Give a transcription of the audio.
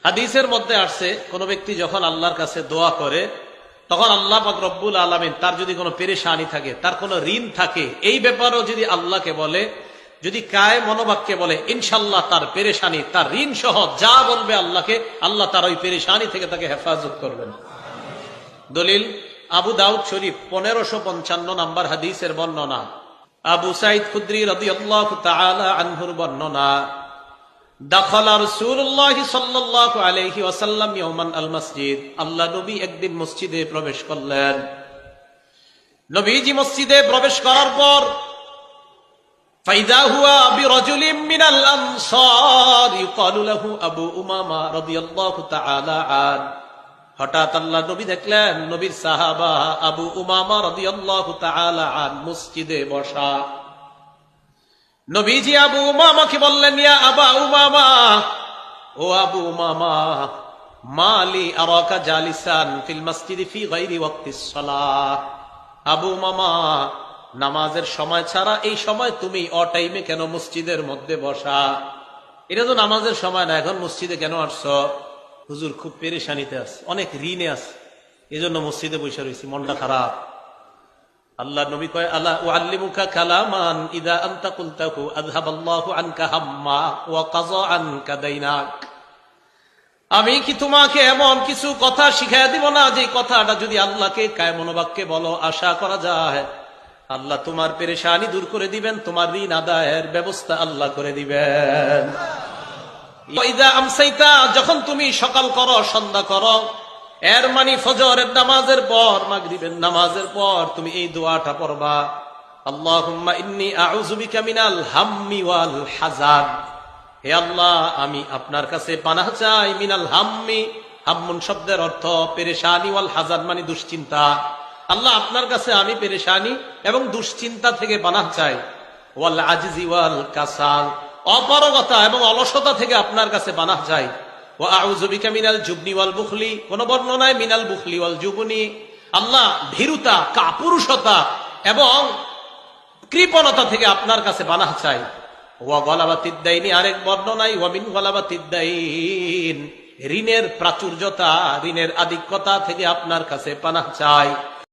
হাদিসের মধ্যে আসছে কোন ব্যক্তি যখন আল্লাহর কাছে দোয়া করে তখন আল্লাহ পাক রব্বুল আলামিন তার যদি কোনো পেরেশানি থাকে, তার কোনো ঋণ থাকে, এই ব্যাপারেও যদি আল্লাহকে বলে, যদি কায়ে মনোবাক্যে বলে, ইনশাল্লাহ তার পেরেশানি, তার ঋণ সহ যা বলবে আল্লাহকে, আল্লাহ তার ওই পেরেশানি থেকে তাকে হেফাজত করবেন। দলিল আবু দাউদ শরীফ 1555 নম্বর হাদিসের বর্ণনা, আবু সাঈদ খুদরি রাদিয়াল্লাহু তাআলা আনহুর বর্ণনা, দাখালা রাসূলুল্লাহ সাল্লাল্লাহু আলাইহি ওয়াসাল্লাম ইয়াওমান আল মসজিদ, আল্লাহ নবী একদিন মসজিদে প্রবেশ করলেন। নবীজি মসজিদে প্রবেশ করার পর ফাইদা হুয়া বিরাজুলিন মিনাল আনসার ইউকালু লাহু আবু উমামা রাদিয়াল্লাহু তাআলা আন, হঠাৎ আল্লাহ নবী দেখলেন নবীর সাহাবা আবু উমামা রাদিয়াল্লাহু তাআলা আন মসজিদে বসা। নবীজি আবু উমামাকে বললেন, ইয়া আবা উমামা, ও আবু উমামা, মালি আরাকা জালিসান ফিল মসজিদি ফি গায়রি ওয়াক্তিস সালাহ। আবু উমামা, নামাজের সময় ছাড়া এই সময় তুমি অটাইমে কেন মসজিদের মধ্যে বসা? এটা তো নামাজের সময় না, এখন মসজিদে কেন আসছো? হুজুর খুব পেরেশানিতে আছে, অনেক ঋণে আছে, এই জন্য মসজিদে বসে রয়েছি, মনটা খারাপ। আল্লাহ নবী কয়, আলা উআল্লিমুকা কালামান ইদা আনতা কুলতাহু আযহাবাল্লাহু আনকা হাম্মা ওয়া কাযা আনকা দাইনাক। আমি কি তোমাকে এমন কিছু কথা শিখাইয়া দিব না, যে কথাটা যদি আল্লাহকে কায়ে মনোবাক্যে বলো, আশা করা যায় আল্লাহ তোমার পেরেশানি দূর করে দিবেন, তোমার ঋণ আদায়ের ব্যবস্থা আল্লাহ করে দিবেন। ইদা আমসাইতা, যখন তুমি সকাল করো, সন্ধ্যা করো, এর মানে ফজরের নামাজের পর, মাগরিবের নামাজের পর তুমি এই দোয়াটা পড়বা, আল্লাহুম্মা ইন্নী আউযু বিকা মিনাল হাম্মি ওয়াল হাযান। হে আল্লাহ, আমি আপনার কাছে পানাহ চাই, মিনাল হাম্মি, হাম্মুন শব্দের অর্থ পেরেশানি, ওয়াল হাযান মানে দুশ্চিন্তা। আল্লাহ, আপনার কাছে আমি পেরেশানি এবং দুশ্চিন্তা থেকে পানাহ চাই, ওয়াল আজজি ওয়াল কাসাল, অপারগতা এবং অলসতা থেকে আপনার কাছে পানাহ চাই, ওয়া আউযু বিকা মিনাল জুবনি ওয়াল বুখলি, কোন বর্ণনায় মিনাল বুখলি ওয়াল জুবনি। আল্লাহ, ভীরুতা, কাপুরুষতা এবং কৃপণতা থেকে আপনার কাছে পানাহ চাই। ওয়া গলাবাতিদ দাইনি, আরেক বর্ণনায় ওয়া মিন গলাবাতিদ দাইন, ঋণের প্রাচুর্যতা, ঋণের আধিক্যতা থেকে আপনার কাছে পানাহ চাই।